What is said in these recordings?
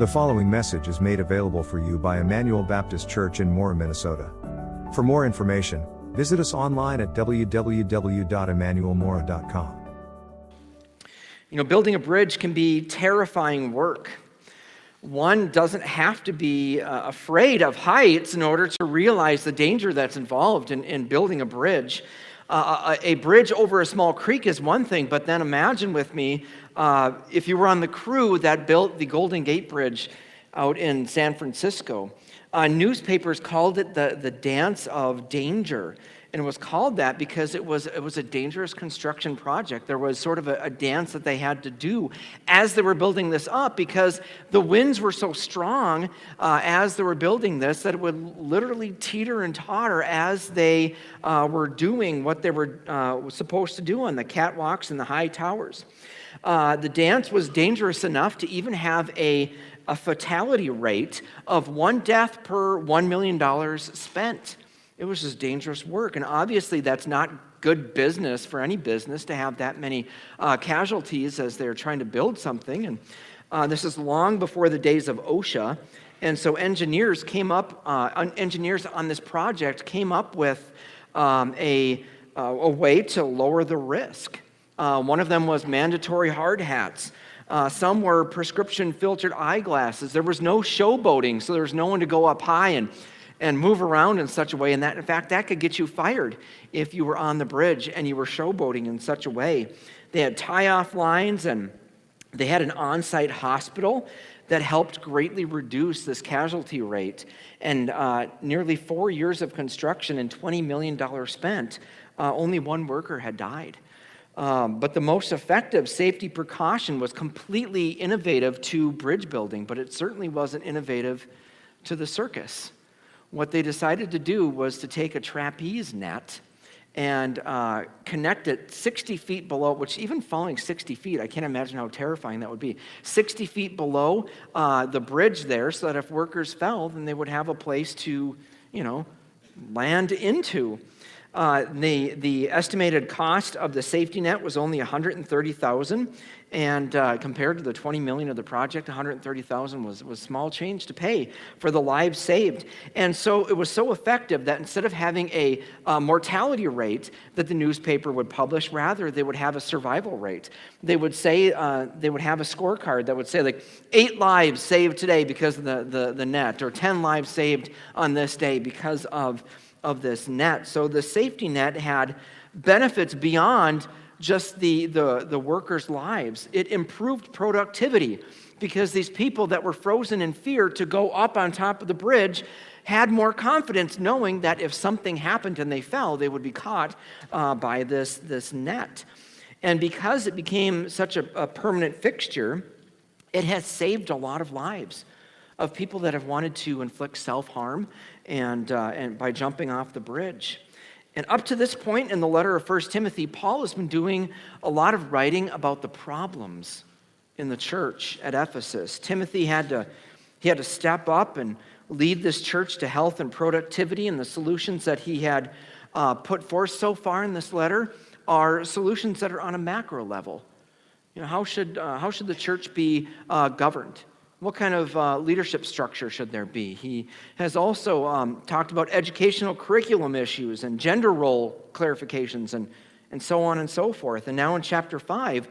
The following message is made available for you by Emmanuel Baptist Church in Mora, Minnesota. For more information, visit us online at www.emmanuelmora.com. You know, building a bridge can be terrifying work. One doesn't have to be afraid of heights in order to realize the danger that's involved in building a bridge. A bridge over a small creek is one thing, but then imagine with me if you were on the crew that built the Golden Gate Bridge out in San Francisco. Newspapers called it the dance of danger. And it was called that because it was a dangerous construction project. There was sort of a dance that they had to do as they were building this up, because the winds were so strong as they were building this that it would literally teeter and totter as they were doing what they were supposed to do on the catwalks and the high towers. The dance was dangerous enough to even have a fatality rate of 1 death per $1 million spent. It was just dangerous work, and obviously that's not good business for any business to have that many casualties as they're trying to build something. And this is long before the days of OSHA, and so engineers on this project came up with a way to lower the risk. One of them was mandatory hard hats. Some were prescription filtered eyeglasses. There was no showboating, so there was no one to go up high and move around in such a way, and that, in fact, that could get you fired if you were on the bridge and you were showboating in such a way. They had tie-off lines, and they had an on-site hospital that helped greatly reduce this casualty rate. And nearly 4 years of construction and $20 million spent, only one worker had died. But the most effective safety precaution was completely innovative to bridge building, but it certainly wasn't innovative to the circus. What they decided to do was to take a trapeze net and connect it 60 feet below, which even falling 60 feet, I can't imagine how terrifying that would be, 60 feet below the bridge there, so that if workers fell, then they would have a place to, land into. The estimated cost of the safety net was only $130,000, and compared to the $20 million of the project, $130,000 was small change to pay for the lives saved. And so it was so effective that instead of having a mortality rate that the newspaper would publish, rather they would have a survival rate. They would say they would have a scorecard that would say like 8 lives saved today because of the net, or 10 lives saved on this day because of this net. So the safety net had benefits beyond just the workers' lives. It improved productivity because these people that were frozen in fear to go up on top of the bridge had more confidence knowing that if something happened and they fell, they would be caught by this net. And because it became such a permanent fixture, it has saved a lot of lives of people that have wanted to inflict self-harm and by jumping off the bridge. And up to this point in the letter of 1 Timothy, Paul has been doing a lot of writing about the problems in the church at Ephesus. Timothy had to step up and lead this church to health and productivity, and the solutions that he had put forth so far in this letter are solutions that are on a macro level. How should the church be governed? What kind of leadership structure should there be? He has also talked about educational curriculum issues and gender role clarifications and so on and so forth. And now in chapter 5,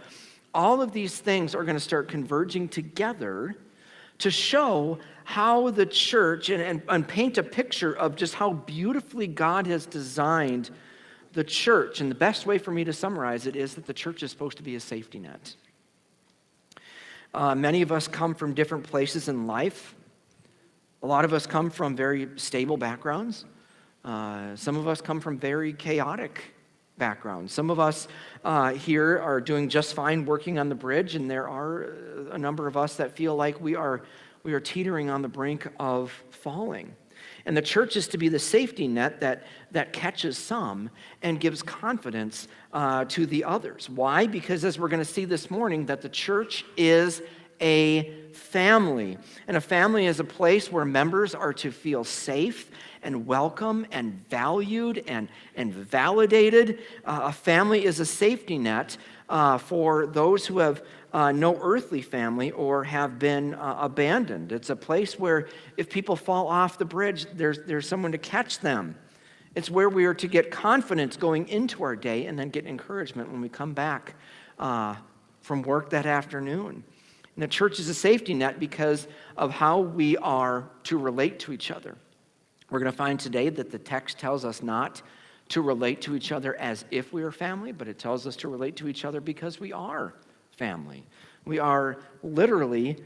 all of these things are going to start converging together to show how the church and paint a picture of just how beautifully God has designed the church. And the best way for me to summarize it is that the church is supposed to be a safety net. Many of us come from different places in life. A lot of us come from very stable backgrounds. Some of us come from very chaotic backgrounds. Some of us here are doing just fine working on the bridge, and there are a number of us that feel like we are teetering on the brink of falling. And the church is to be the safety net that catches some and gives confidence to the others. Why? Because as we're going to see this morning, that the church is a family. And a family is a place where members are to feel safe and welcome and valued and validated. A family is a safety net for those who have no earthly family or have been abandoned. It's a place where if people fall off the bridge, there's someone to catch them. It's where we are to get confidence going into our day and then get encouragement when we come back from work that afternoon. And the church is a safety net because of how we are to relate to each other. We're going to find today that the text tells us not to relate to each other as if we are family, but it tells us to relate to each other because we are family. We are literally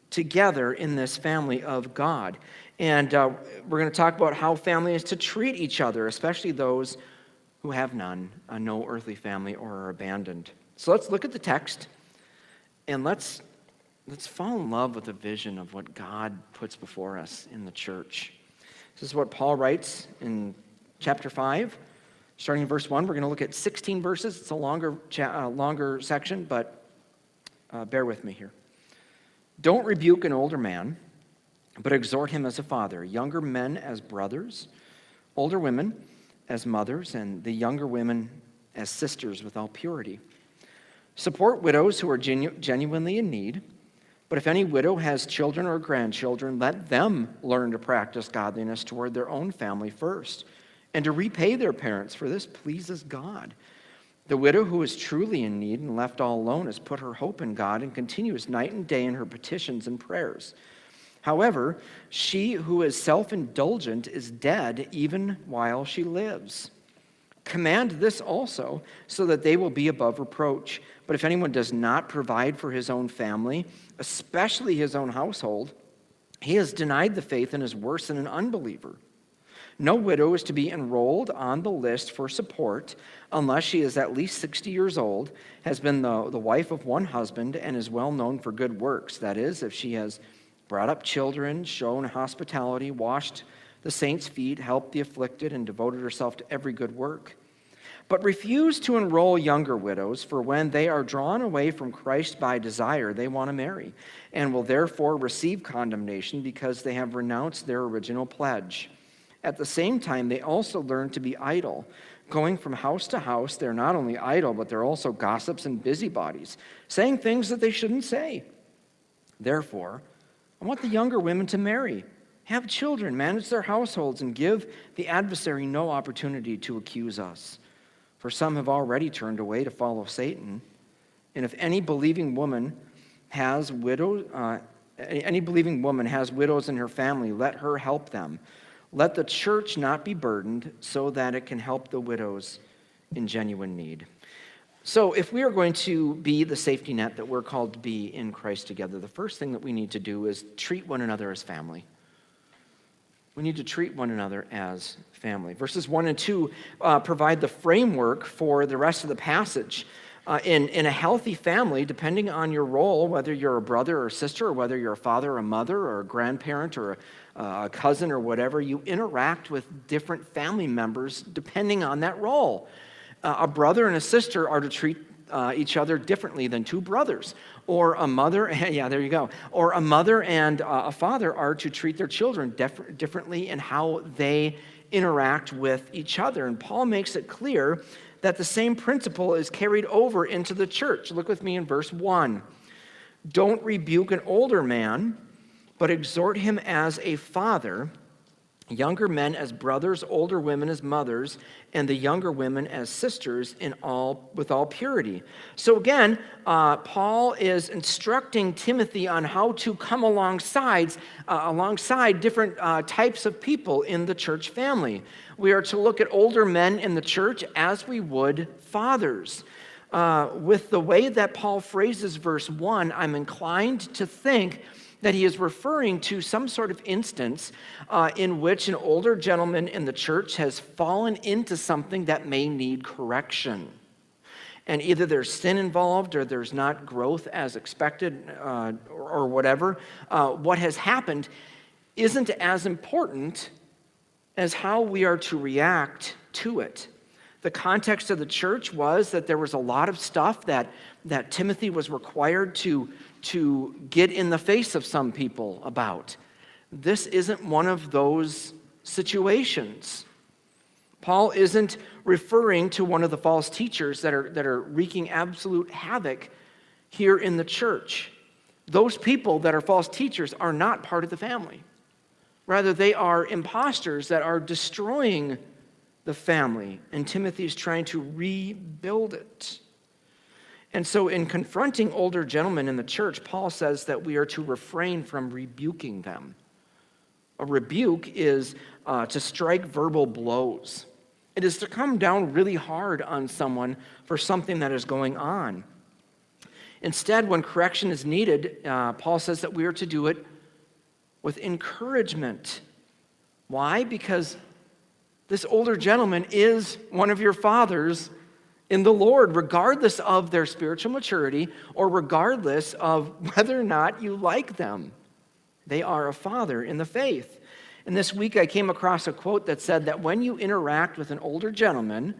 together in this family of God. And we're going to talk about how family is to treat each other, especially those who have none, no earthly family, or are abandoned. So let's look at the text, and let's fall in love with the vision of what God puts before us in the church. This is what Paul writes in chapter 5, starting in verse 1. We're going to look at 16 verses. It's a longer section, but bear with me here. Don't rebuke an older man, but exhort him as a father, younger men as brothers, older women as mothers, and the younger women as sisters with all purity. Support widows who are genuinely in need, but if any widow has children or grandchildren, let them learn to practice godliness toward their own family first, and to repay their parents, for this pleases God. The widow who is truly in need and left all alone has put her hope in God and continues night and day in her petitions and prayers. However, she who is self-indulgent is dead even while she lives. Command this also, so that they will be above reproach. But if anyone does not provide for his own family, especially his own household, he has denied the faith and is worse than an unbeliever. No widow is to be enrolled on the list for support unless she is at least 60 years old, has been the wife of one husband, and is well known for good works. That is, if she has brought up children, shown hospitality, washed the saints' feet, helped the afflicted, and devoted herself to every good work. But refuse to enroll younger widows, for when they are drawn away from Christ by desire, they want to marry, and will therefore receive condemnation because they have renounced their original pledge. At the same time, they also learn to be idle. Going from house to house, they're not only idle, but they're also gossips and busybodies, saying things that they shouldn't say. Therefore, I want the younger women to marry, have children, manage their households, and give the adversary no opportunity to accuse us. For some have already turned away to follow Satan. And if any believing woman has widows in her family, let her help them. Let the church not be burdened, so that it can help the widows in genuine need. So if we are going to be the safety net that we're called to be in Christ together, the first thing that we need to do is treat one another as family. We need to treat one another as family. Verses 1 and 2 provide the framework for the rest of the passage. In a healthy family, depending on your role, whether you're a brother or a sister, or whether you're a father or a mother or a grandparent or a cousin or whatever, you interact with different family members depending on that role. A brother and a sister are to treat each other differently than two brothers. Or a mother, yeah, there you go. Or a mother and a father are to treat their children differently in how they interact with each other. And Paul makes it clear that the same principle is carried over into the church. Look with me in verse 1. Don't rebuke an older man, but exhort him as a father, younger men as brothers, older women as mothers, and the younger women as sisters with all purity. So again, Paul is instructing Timothy on how to come alongside different types of people in the church family. We are to look at older men in the church as we would fathers. With the way that Paul phrases verse 1, I'm inclined to think that he is referring to some sort of instance in which an older gentleman in the church has fallen into something that may need correction. And either there's sin involved or there's not growth as expected or whatever. What has happened isn't as important as how we are to react to it. The context of the church was that there was a lot of stuff that Timothy was required to get in the face of some people about. This isn't one of those situations. Paul isn't referring to one of the false teachers that are wreaking absolute havoc here in the church. Those people that are false teachers are not part of the family. Rather, they are imposters that are destroying the family, and Timothy is trying to rebuild it. And so in confronting older gentlemen in the church, Paul says that we are to refrain from rebuking them. A rebuke is to strike verbal blows. It is to come down really hard on someone for something that is going on. Instead, when correction is needed, Paul says that we are to do it with encouragement. Why? Because this older gentleman is one of your fathers in the Lord, regardless of their spiritual maturity or regardless of whether or not you like them. They are a father in the faith. And this week I came across a quote that said that when you interact with an older gentleman,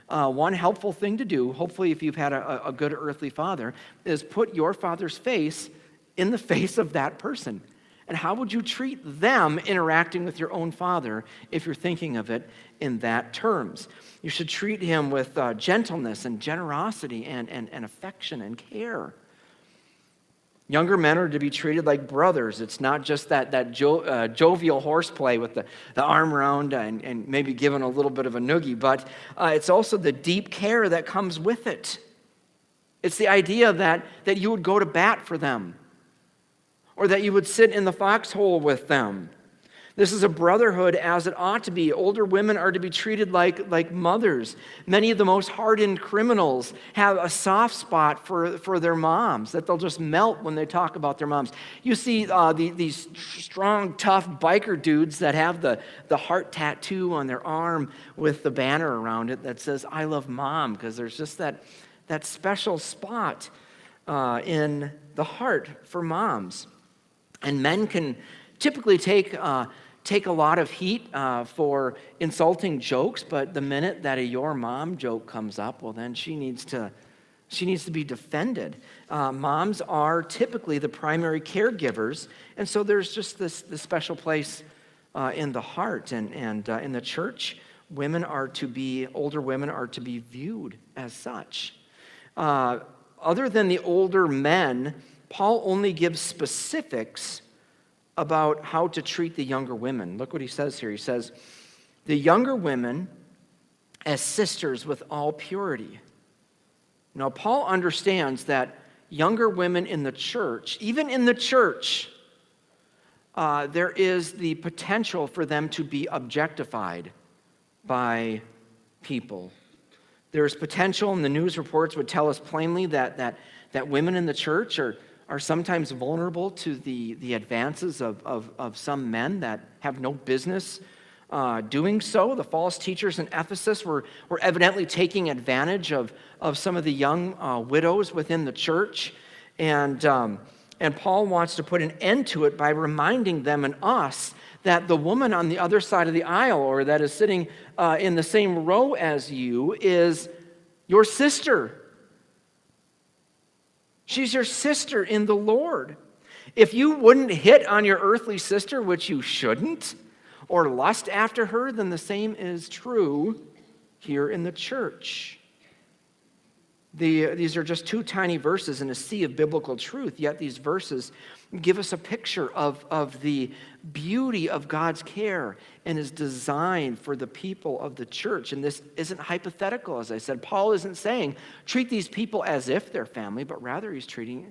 one helpful thing to do, hopefully if you've had a good earthly father, is put your father's face in the face of that person. And how would you treat them interacting with your own father if you're thinking of it in that terms? You should treat him with gentleness and generosity and affection and care. Younger men are to be treated like brothers. It's not just that jovial horseplay with the arm around and maybe given a little bit of a noogie, but it's also the deep care that comes with it. It's the idea that you would go to bat for them, or that you would sit in the foxhole with them. This is a brotherhood as it ought to be. Older women are to be treated like mothers. Many of the most hardened criminals have a soft spot for their moms, that they'll just melt when they talk about their moms. You see these strong, tough biker dudes that have the heart tattoo on their arm with the banner around it that says, "I love Mom," because there's just that special spot in the heart for moms. And men can typically take a lot of heat for insulting jokes, but the minute that a "your mom" joke comes up, well, then she needs to be defended. Moms are typically the primary caregivers, and so there's just this special place in the heart. And in the church, older women are to be viewed as such. Other than the older men, Paul only gives specifics about how to treat the younger women. Look what he says here. He says, "The younger women as sisters with all purity." Now, Paul understands that younger women in the church, even in the church, there is the potential for them to be objectified by people. There's potential, and the news reports would tell us plainly that women in the church are sometimes vulnerable to the advances of some men that have no business doing so. The false teachers in Ephesus were evidently taking advantage of some of the young widows within the church. And Paul wants to put an end to it by reminding them and us that the woman on the other side of the aisle, or that is sitting in the same row as you, is your sister. She's your sister in the Lord. If you wouldn't hit on your earthly sister, which you shouldn't, or lust after her, then the same is true here in the church. These are just two tiny verses in a sea of biblical truth, yet these verses give us a picture of the beauty of God's care and His design for the people of the church. And this isn't hypothetical, as I said. Paul isn't saying treat these people as if they're family, but rather he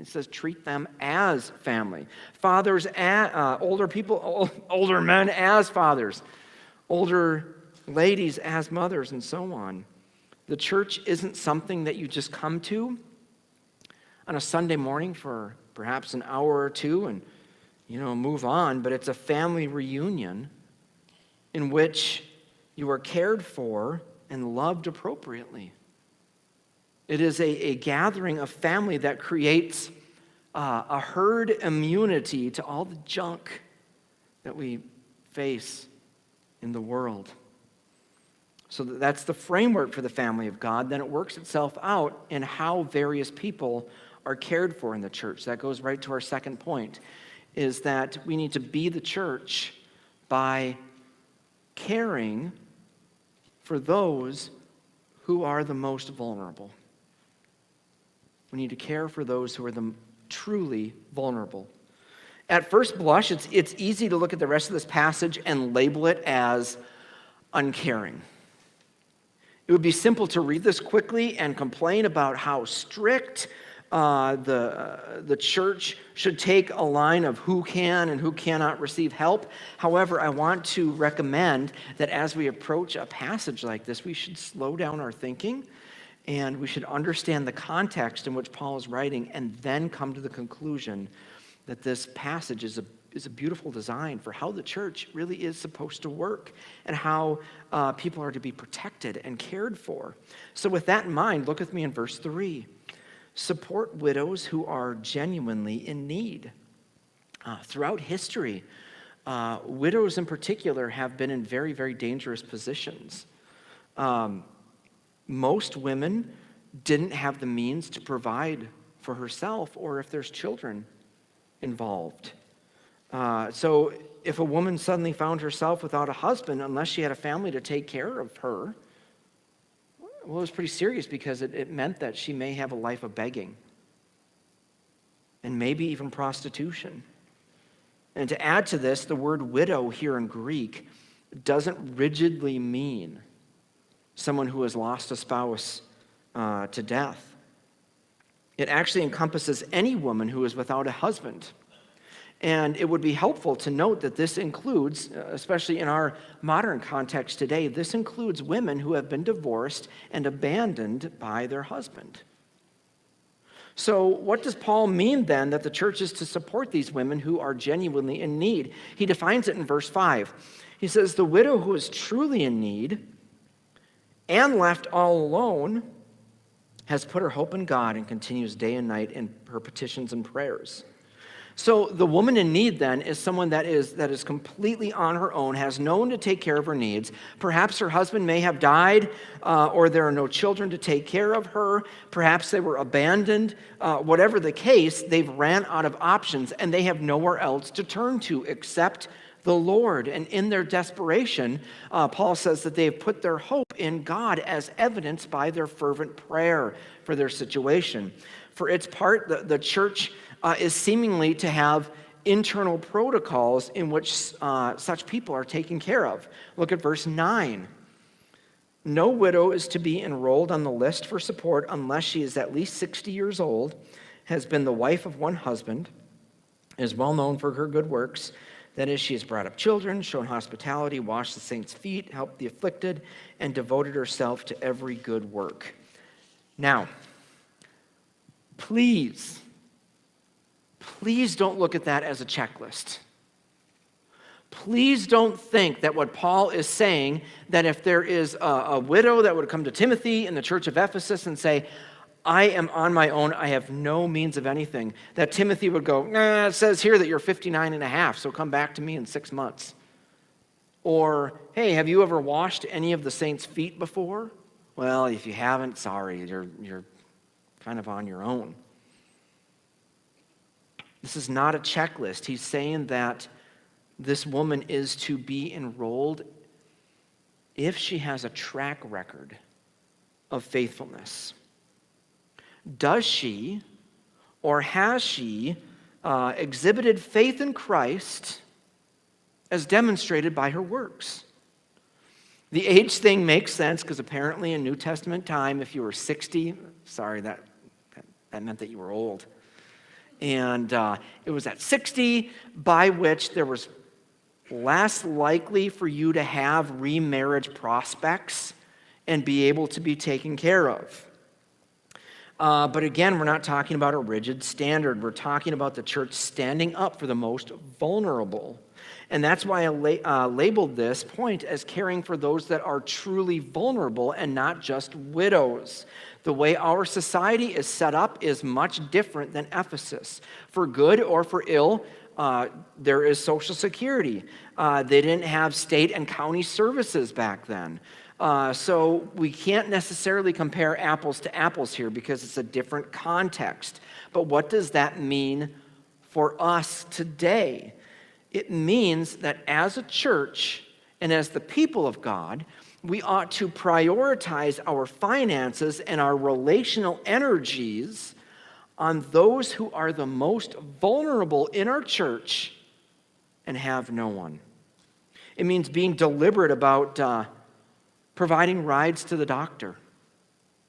says treat them as family. Fathers, older men as fathers, older ladies as mothers, and so on. The church isn't something that you just come to on a Sunday morning for perhaps an hour or two and, move on, but it's a family reunion in which you are cared for and loved appropriately. It is a gathering of family that creates a herd immunity to all the junk that we face in the world. So that's the framework for the family of God. Then it works itself out in how various people are cared for in the church. That goes right to our second point, is that we need to be the church by caring for those who are the most vulnerable. We need to care for those who are the truly vulnerable. At first blush, it's easy to look at the rest of this passage and label it as uncaring. It would be simple to read this quickly and complain about how strict the church should take a line of who can and who cannot receive help. However, I want to recommend that as we approach a passage like this, we should slow down our thinking and we should understand the context in which Paul is writing and then come to the conclusion that this passage is a beautiful design for how the church really is supposed to work and how people are to be protected and cared for. So with that in mind, look with me in verse 3. Support widows who are genuinely in need. Throughout history, widows in particular have been in very, very dangerous positions. Most women didn't have the means to provide for herself or if there's children involved. So if a woman suddenly found herself without a husband, unless she had a family to take care of her, well, it was pretty serious because it meant that she may have a life of begging and maybe even prostitution. And to add to this, the word widow here in Greek doesn't rigidly mean someone who has lost a spouse to death. It actually encompasses any woman who is without a husband. And it would be helpful to note that this includes, especially in our modern context today, this includes women who have been divorced and abandoned by their husband. So what does Paul mean then that the church is to support these women who are genuinely in need? He defines it in verse 5. He says, the widow who is truly in need and left all alone has put her hope in God and continues day and night in her petitions and prayers. So the woman in need then is someone that is completely on her own, has no one to take care of her needs. Perhaps her husband may have died, or there are no children to take care of her. Perhaps they were abandoned. Whatever the case, they've ran out of options and they have nowhere else to turn to except the Lord. And in their desperation, Paul says that they have put their hope in God as evidenced by their fervent prayer for their situation. For its part, the church is seemingly to have internal protocols in which such people are taken care of. Look at verse 9. No widow is to be enrolled on the list for support unless she is at least 60 years old, has been the wife of one husband, is well known for her good works. That is, she has brought up children, shown hospitality, washed the saints' feet, helped the afflicted, and devoted herself to every good work. Now, please don't look at that as a checklist. Please don't think that what Paul is saying, that if there is a widow that would come to Timothy in the church of Ephesus and say, I am on my own, I have no means of anything, that Timothy would go, nah, it says here that you're 59 and a half, so come back to me in 6 months. Or, hey, have you ever washed any of the saints' feet before? Well, if you haven't, sorry, you're kind of on your own. This is not a checklist. He's saying that this woman is to be enrolled if she has a track record of faithfulness. Does she or has she exhibited faith in Christ as demonstrated by her works? The age thing makes sense because apparently in New Testament time, if you were 60, sorry, that meant that you were old. And it was at 60 by which there was less likely for you to have remarriage prospects and be able to be taken care of. But again, we're not talking about a rigid standard. We're talking about the church standing up for the most vulnerable. And that's why I labeled this point as caring for those that are truly vulnerable and not just widows. The way our society is set up is much different than Ephesus. For good or for ill, there is Social Security. They didn't have state and county services back then. So we can't necessarily compare apples to apples here because it's a different context. But what does that mean for us today? It means that as a church and as the people of God, we ought to prioritize our finances and our relational energies on those who are the most vulnerable in our church and have no one. It means being deliberate about providing rides to the doctor.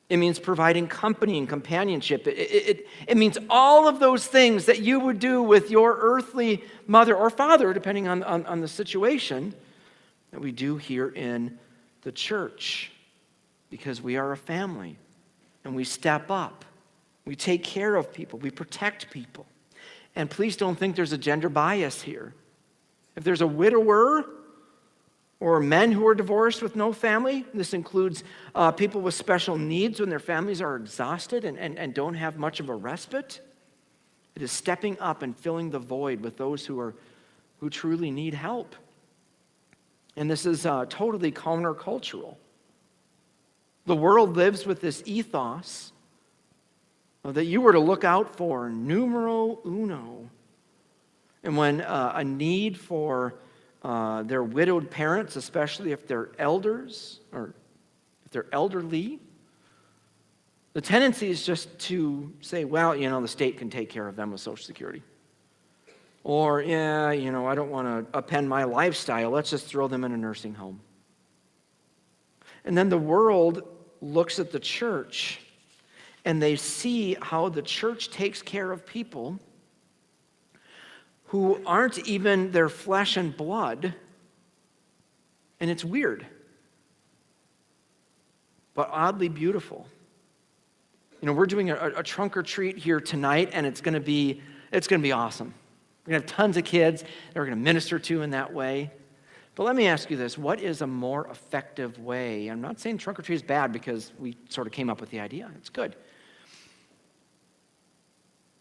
It means providing company and companionship. It means all of those things that you would do with your earthly mother or father, depending on the situation, that we do here in the church, because we are a family and we step up. We take care of people. We protect people. And please don't think there's a gender bias here. If there's a widower or men who are divorced with no family, this includes people with special needs when their families are exhausted and don't have much of a respite. It is stepping up and filling the void with those who truly need help. And this is totally countercultural. The world lives with this ethos that you were to look out for numero uno. And when a need for their widowed parents, especially if they're elders or if they're elderly, the tendency is just to say, well, the state can take care of them with Social Security. Or, I don't want to append my lifestyle. Let's just throw them in a nursing home. And then the world looks at the church and they see how the church takes care of people who aren't even their flesh and blood. And it's weird, but oddly beautiful. We're doing a trunk or treat here tonight, and it's going to be awesome. We're going to have tons of kids that we're going to minister to in that way. But let me ask you this. What is a more effective way? I'm not saying trunk or treat is bad because we sort of came up with the idea. It's good.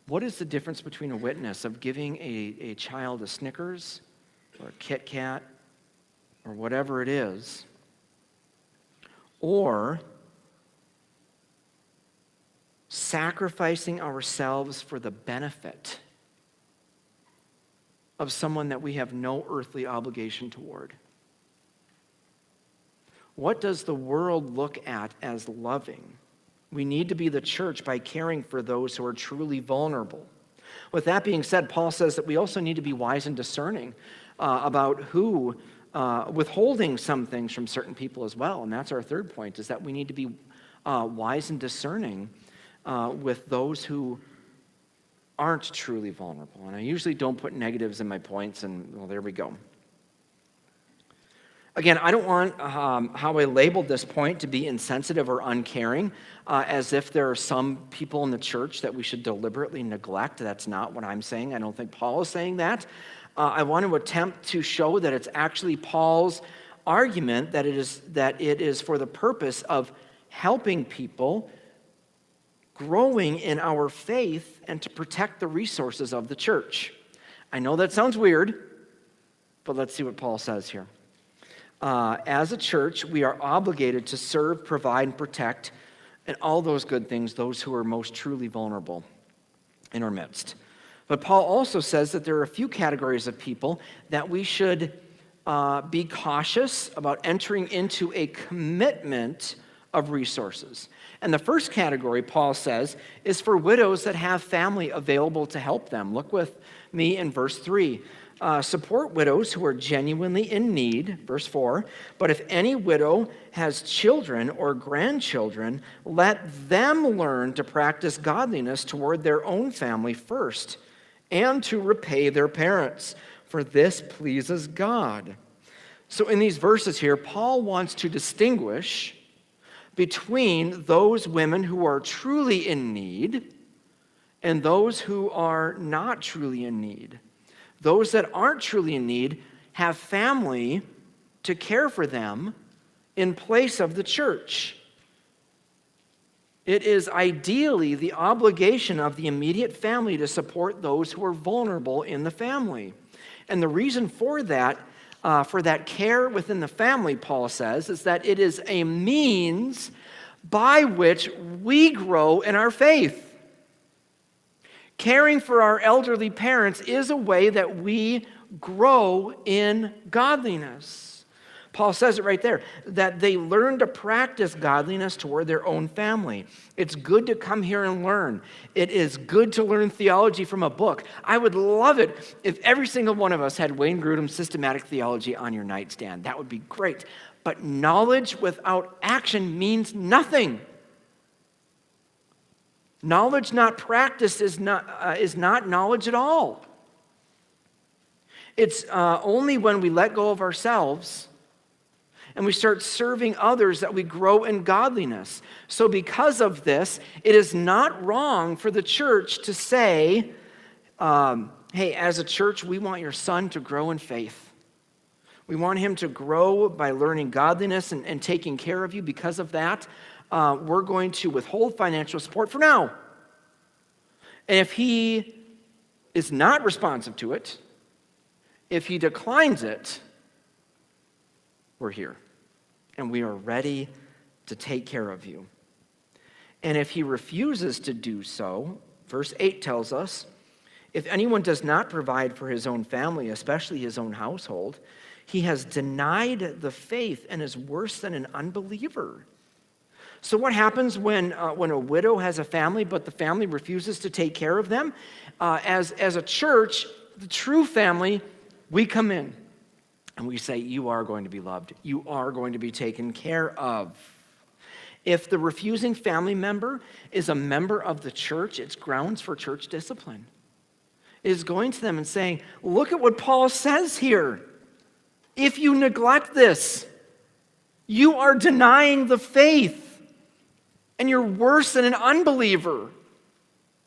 What is the difference between a witness of giving a child a Snickers or a Kit Kat or whatever it is, or sacrificing ourselves for the benefit of someone that we have no earthly obligation toward? What does the world look at as loving? We need to be the church by caring for those who are truly vulnerable. With that being said, Paul says that we also need to be wise and discerning about who, withholding some things from certain people as well. And that's our third point, is that we need to be wise and discerning with those who aren't truly vulnerable. And I usually don't put negatives in my points, and well, there we go. Again, I don't want how I labeled this point to be insensitive or uncaring, as if there are some people in the church that we should deliberately neglect. That's not what I'm saying. I don't think Paul is saying that. I want to attempt to show that it's actually Paul's argument that it is for the purpose of helping people growing in our faith and to protect the resources of the church. I know that sounds weird, but let's see what Paul says here. As a church, we are obligated to serve, provide, and protect, and all those good things, those who are most truly vulnerable in our midst. But Paul also says that there are a few categories of people that we should be cautious about entering into a commitment of resources. And the first category, Paul says, is for widows that have family available to help them. Look with me in verse 3. Support widows who are genuinely in need, verse 4. But if any widow has children or grandchildren, let them learn to practice godliness toward their own family first, and to repay their parents, for this pleases God. So in these verses here, Paul wants to distinguish between those women who are truly in need and those who are not truly in need. Those that aren't truly in need have family to care for them in place of the church. It is ideally the obligation of the immediate family to support those who are vulnerable in the family. And the reason for that care within the family, Paul says, is that it is a means by which we grow in our faith. Caring for our elderly parents is a way that we grow in godliness. Paul says it right there, that they learn to practice godliness toward their own family. It's good to come here and learn. It is good to learn theology from a book. I would love it if every single one of us had Wayne Grudem's Systematic Theology on your nightstand. That would be great. But knowledge without action means nothing. Knowledge not practiced is not knowledge at all. It's only when we let go of ourselves and we start serving others that we grow in godliness. So because of this, it is not wrong for the church to say, hey, as a church, we want your son to grow in faith. We want him to grow by learning godliness and taking care of you. Because of that, we're going to withhold financial support for now. And if he is not responsive to it, if he declines it, we're here. And we are ready to take care of you. And if he refuses to do so, verse 8 tells us, if anyone does not provide for his own family, especially his own household, he has denied the faith and is worse than an unbeliever. So what happens when a widow has a family, but the family refuses to take care of them? As a church, the true family, we come in and we say, you are going to be loved. You are going to be taken care of. If the refusing family member is a member of the church, it's grounds for church discipline. It is going to them and saying, look at what Paul says here. If you neglect this, you are denying the faith. And you're worse than an unbeliever.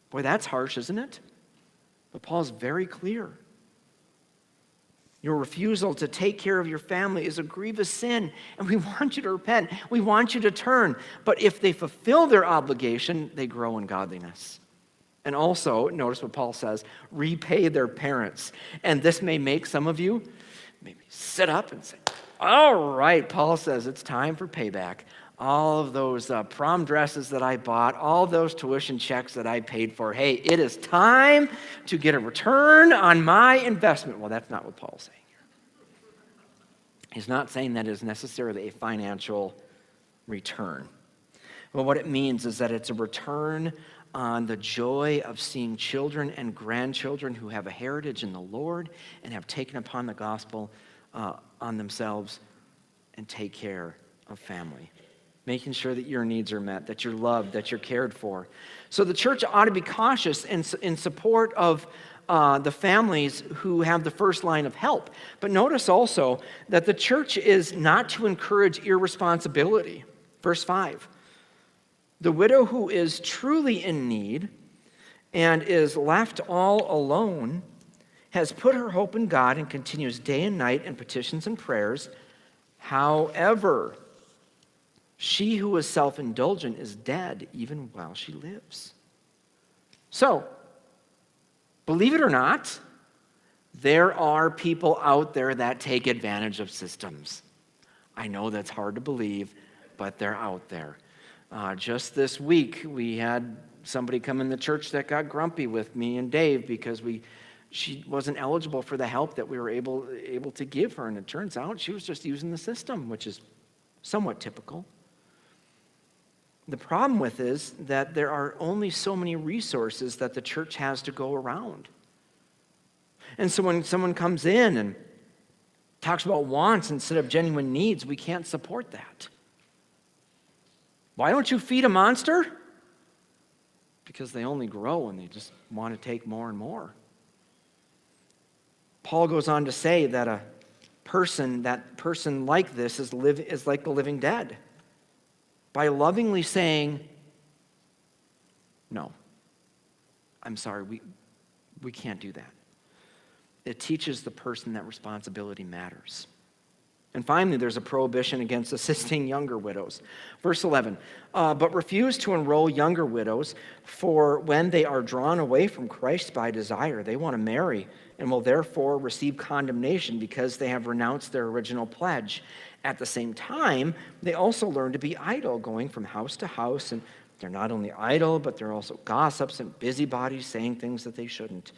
Boy, that's harsh, isn't it? But Paul's very clear. Your refusal to take care of your family is a grievous sin, and we want you to repent. We want you to turn. But if they fulfill their obligation, they grow in godliness. And also, notice what Paul says, repay their parents. And this may make some of you maybe sit up and say, all right, Paul says it's time for payback. All of those prom dresses that I bought, all those tuition checks that I paid for. Hey, it is time to get a return on my investment. Well, that's not what Paul's saying here. He's not saying that is necessarily a financial return. Well, what it means is that it's a return on the joy of seeing children and grandchildren who have a heritage in the Lord and have taken upon the gospel on themselves and take care of family. Making sure that your needs are met, that you're loved, that you're cared for. So the church ought to be cautious in support of the families who have the first line of help. But notice also that the church is not to encourage irresponsibility. Verse 5, the widow who is truly in need and is left all alone has put her hope in God and continues day and night in petitions and prayers. However, she who is self-indulgent is dead even while she lives. So, believe it or not, there are people out there that take advantage of systems. I know that's hard to believe, but they're out there. Just this week, we had somebody come in the church that got grumpy with me and Dave because she wasn't eligible for the help that we were able to give her. And it turns out she was just using the system, which is somewhat typical. The problem with is that there are only so many resources that the church has to go around. And so when someone comes in and talks about wants instead of genuine needs, we can't support that. Why don't you feed a monster? Because they only grow and they just want to take more and more. Paul goes on to say that a person like this is like the living dead. By lovingly saying, no, I'm sorry, we can't do that. It teaches the person that responsibility matters. And finally, there's a prohibition against assisting younger widows. Verse 11, but refuse to enroll younger widows, for when they are drawn away from Christ by desire, they want to marry and will therefore receive condemnation because they have renounced their original pledge. At the same time, they also learn to be idle, going from house to house, and they're not only idle, but they're also gossips and busybodies, saying things that they shouldn't.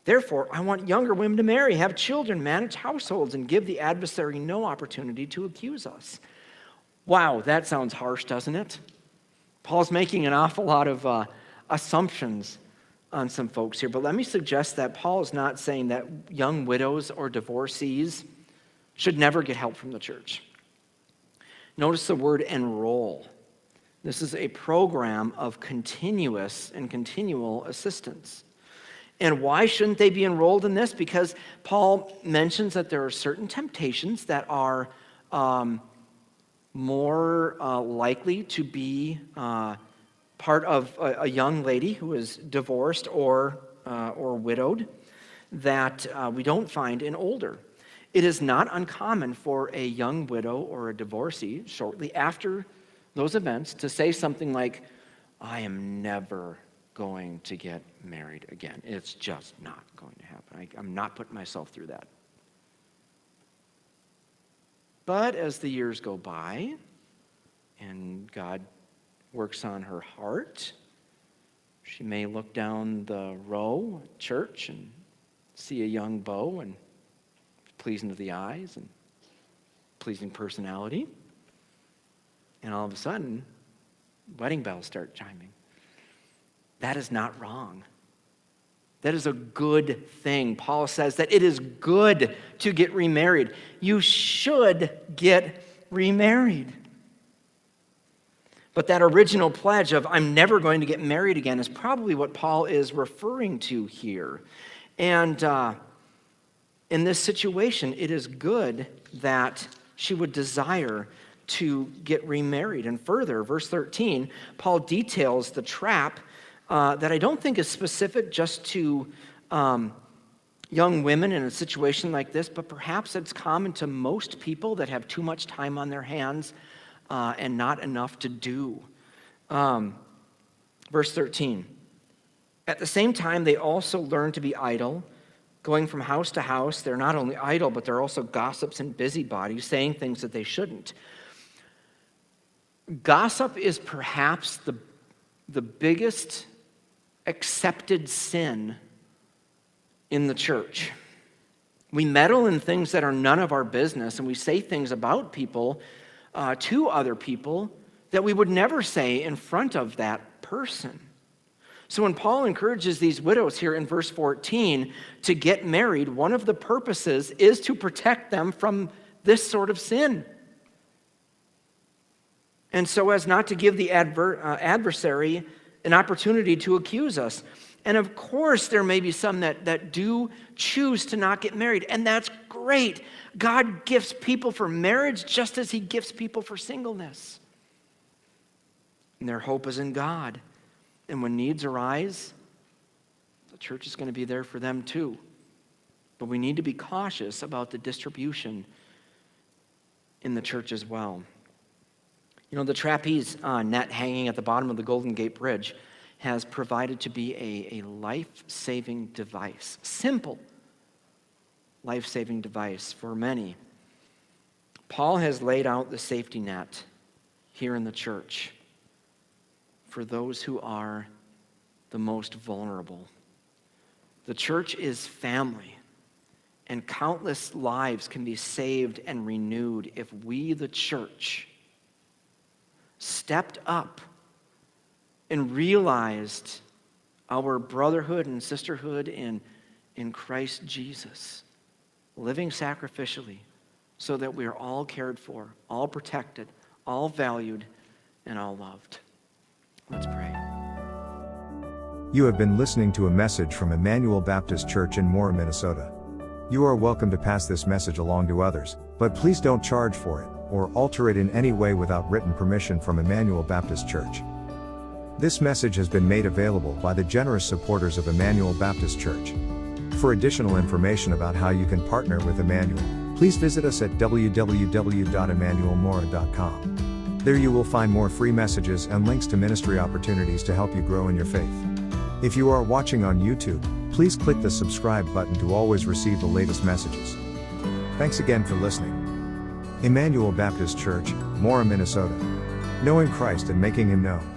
Therefore, I want younger women to marry, have children, manage households, and give the adversary no opportunity to accuse us. Wow, that sounds harsh, doesn't it? Paul's making an awful lot of assumptions on some folks here, but let me suggest that Paul is not saying that young widows or divorcees should never get help from the church. Notice the word enroll. This is a program of continuous and continual assistance. And why shouldn't they be enrolled in this? Because Paul mentions that there are certain temptations that are more likely to be part of a young lady who is divorced or widowed that we don't find in older. It is not uncommon for a young widow or a divorcee shortly after those events to say something like, I am never going to get married again. It's just not going to happen. I'm not putting myself through that. But as the years go by and God works on her heart, she may look down the row at church and see a young beau and pleasing to the eyes and pleasing personality. And all of a sudden, wedding bells start chiming. That is not wrong. That is a good thing. Paul says that it is good to get remarried. You should get remarried. But that original pledge of I'm never going to get married again is probably what Paul is referring to here. And in this situation, it is good that she would desire to get remarried. And further, verse 13, Paul details the trap that I don't think is specific just to young women in a situation like this, but perhaps it's common to most people that have too much time on their hands and not enough to do. Verse 13, at the same time, they also learn to be idle, going from house to house. They're not only idle, but they're also gossips and busybodies, saying things that they shouldn't. Gossip is perhaps the biggest accepted sin in the church. We meddle in things that are none of our business, and we say things about people to other people that we would never say in front of that person. So when Paul encourages these widows here in verse 14 to get married, one of the purposes is to protect them from this sort of sin. And so as not to give the adversary an opportunity to accuse us. And of course, there may be some that do choose to not get married, and that's great. God gifts people for marriage just as he gifts people for singleness. And their hope is in God. And when needs arise, the church is going to be there for them too. But we need to be cautious about the distribution in the church as well. You know, the trapeze net hanging at the bottom of the Golden Gate Bridge has provided to be a life-saving device. Simple life-saving device for many. Paul has laid out the safety net here in the church for those who are the most vulnerable. The church is family, and countless lives can be saved and renewed if we, the church, stepped up and realized our brotherhood and sisterhood in Christ Jesus, living sacrificially so that we are all cared for, all protected, all valued, and all loved. Let's pray. You have been listening to a message from Emmanuel Baptist Church in Moore, Minnesota. You are welcome to pass this message along to others, but please don't charge for it or alter it in any way without written permission from Emmanuel Baptist Church. This message has been made available by the generous supporters of Emmanuel Baptist Church. For additional information about how you can partner with Emmanuel, please visit us at www.emmanuelmora.com. There you will find more free messages and links to ministry opportunities to help you grow in your faith. If you are watching on YouTube, please click the subscribe button to always receive the latest messages. Thanks again for listening. Emmanuel Baptist Church, Moore, Minnesota. Knowing Christ and making Him known.